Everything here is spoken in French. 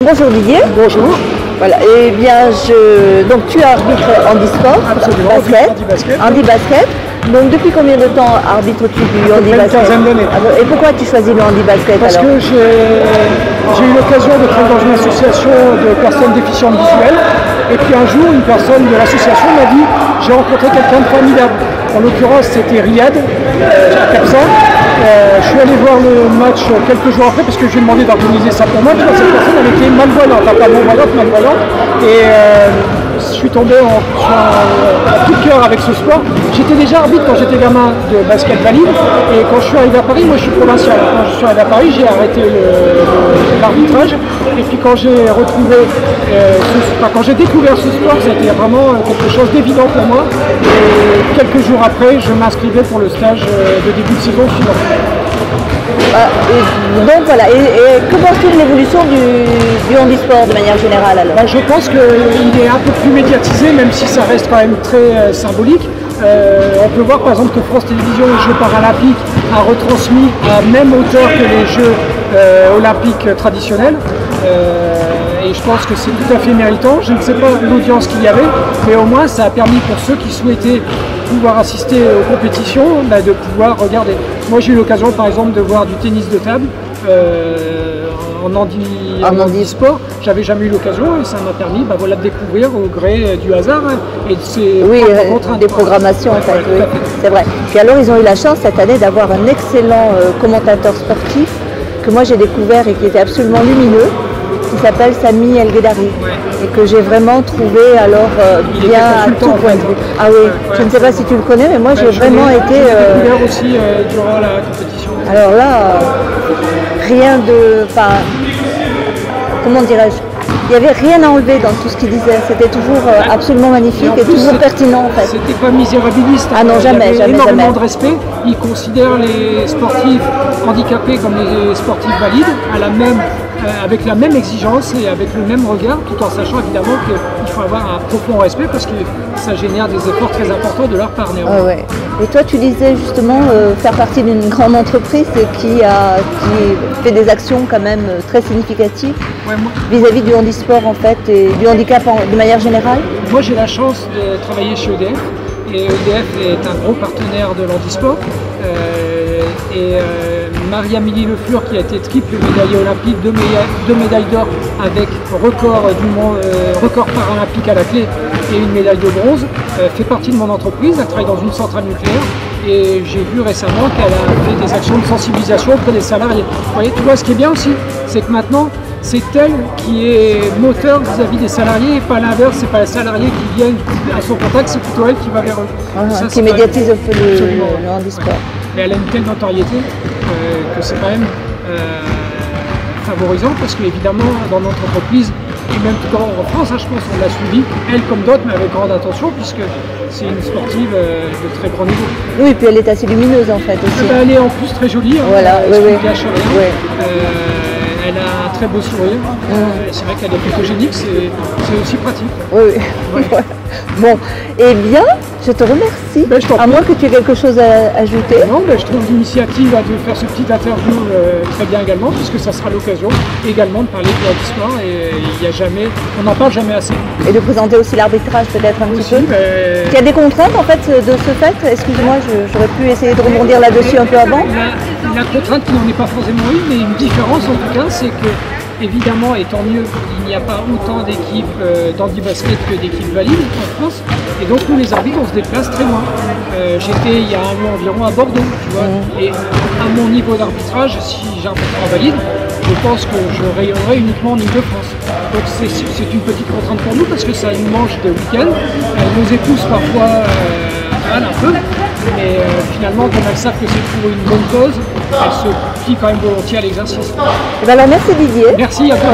Bonjour Didier. Bonjour. Voilà. Eh bien, donc tu arbitres handisport, handi-basket. Donc depuis combien de temps arbitres-tu du handi-basket? Une quinzaine d'années. Et pourquoi tu choisis le handi-basket? Parce que j'ai eu l'occasion de travailler dans une association de personnes déficientes visuelles. Et puis un jour, une personne de l'association m'a dit « J'ai rencontré quelqu'un de formidable ». En l'occurrence, c'était Riyad, à Capsa. Je suis allé voir le match quelques jours après parce que je lui ai demandé d'organiser ça pour moi. Tu vois, cette personne elle était malvoyante, enfin pas non-voyante, malvoyante. Et je suis tombé sur un coup de cœur avec ce sport. J'étais déjà arbitre quand j'étais gamin de basket valide. Et quand je suis arrivé à Paris, moi je suis provincial. Quand je suis arrivé à Paris, j'ai arrêté l'arbitrage. Et puis quand j'ai quand j'ai découvert ce sport, ça a été vraiment quelque chose d'évident pour moi. Et quelques jours après, je m'inscrivais pour le stage de début de saison suivant. Donc voilà, et que penses-tu de l'évolution du handisport de manière générale alors? Je pense qu'il est un peu plus médiatisé, même si ça reste quand même très symbolique. On peut voir par exemple que France Télévisions, les Jeux paralympiques, a retransmis à même hauteur que les Jeux olympiques traditionnels. Et je pense que c'est tout à fait méritant. Je ne sais pas l'audience qu'il y avait, mais au moins ça a permis pour ceux qui souhaitaient pouvoir assister aux compétitions, de pouvoir regarder. Moi j'ai eu l'occasion par exemple de voir du tennis de table en handisport. J'avais jamais eu l'occasion et ça m'a permis de découvrir au gré du hasard et de ces des programmations en fait, oui, c'est vrai. Puis alors ils ont eu la chance cette année d'avoir un excellent commentateur sportif que moi j'ai découvert et qui était absolument lumineux, qui s'appelle Sami El Guedari, et que j'ai vraiment trouvé alors bien à tout point de vue. Ah oui, je ne sais pas si tu le connais, mais moi j'ai vraiment été... découvert aussi durant la compétition. Alors là, rien de... Enfin, comment dirais-je? Il n'y avait rien à enlever dans tout ce qu'il disait, c'était toujours absolument magnifique et toujours pertinent en fait. C'était pas misérabiliste, ah non, jamais, il y avait énormément de jamais. respect. Il considère les sportifs handicapés comme les sportifs valides avec la même exigence et avec le même regard, tout en sachant évidemment qu'il faut avoir un profond respect parce que ça génère des efforts très importants de leur part. Ouais. Et toi tu disais justement faire partie d'une grande entreprise qui fait des actions quand même très significatives vis-à-vis du handisport en fait et du handicap de manière générale. Moi j'ai la chance de travailler chez EDF et EDF est un gros partenaire de l'handisport. Marie-Amélie Le Fur, qui a été triple médaillée olympique, deux médailles d'or avec record paralympique à la clé et une médaille de bronze, fait partie de mon entreprise. Elle travaille dans une centrale nucléaire et j'ai vu récemment qu'elle a fait des actions de sensibilisation auprès des salariés. Vous voyez, tu vois, ce qui est bien aussi, c'est que maintenant, c'est elle qui est moteur vis-à-vis des salariés et pas l'inverse, c'est pas les salariés qui viennent à son contact, c'est plutôt elle qui va vers eux. Qui médiatise un peu le handisport. Et elle a une telle notoriété que c'est quand même favorisant parce qu'évidemment dans notre entreprise et même tout en France, je pense qu'on l'a suivi, elle comme d'autres, mais avec grande attention puisque c'est une sportive de très grand niveau. Oui, et puis elle est assez lumineuse en fait aussi. Elle est en plus très jolie, voilà, elle a un très beau sourire, c'est vrai qu'elle est photogénique, c'est aussi pratique. Oui. Bon, eh bien, je te remercie. À moins que tu aies quelque chose à ajouter. Non, je trouve l'initiative de faire ce petit interview très bien également, puisque ça sera l'occasion également de parler de handisport et on n'en parle jamais assez. Et de présenter aussi l'arbitrage peut-être un petit peu. Il y a des contraintes en fait de ce fait. Excuse-moi, j'aurais pu essayer de rebondir là-dessus un peu avant. La contrainte qui n'en est pas forcément une, mais une différence en tout cas, c'est que évidemment, et tant mieux, il n'y a pas autant d'équipes d'handi-basket que d'équipes valides en France. Et donc nous les arbitres, on se déplace très loin. J'étais il y a un mois environ à Bordeaux, tu vois. Et à mon niveau d'arbitrage, si j'arbitrais en valide, je pense que je rayonnerais uniquement en Ile-de-France. Donc c'est une petite contrainte pour nous parce que ça nous mange de week-end. Nos épouses parfois un peu. Mais finalement, comme elles savent que c'est pour une bonne cause, elles se plient quand même volontiers à l'exercice. Alors merci Didier. Merci à toi.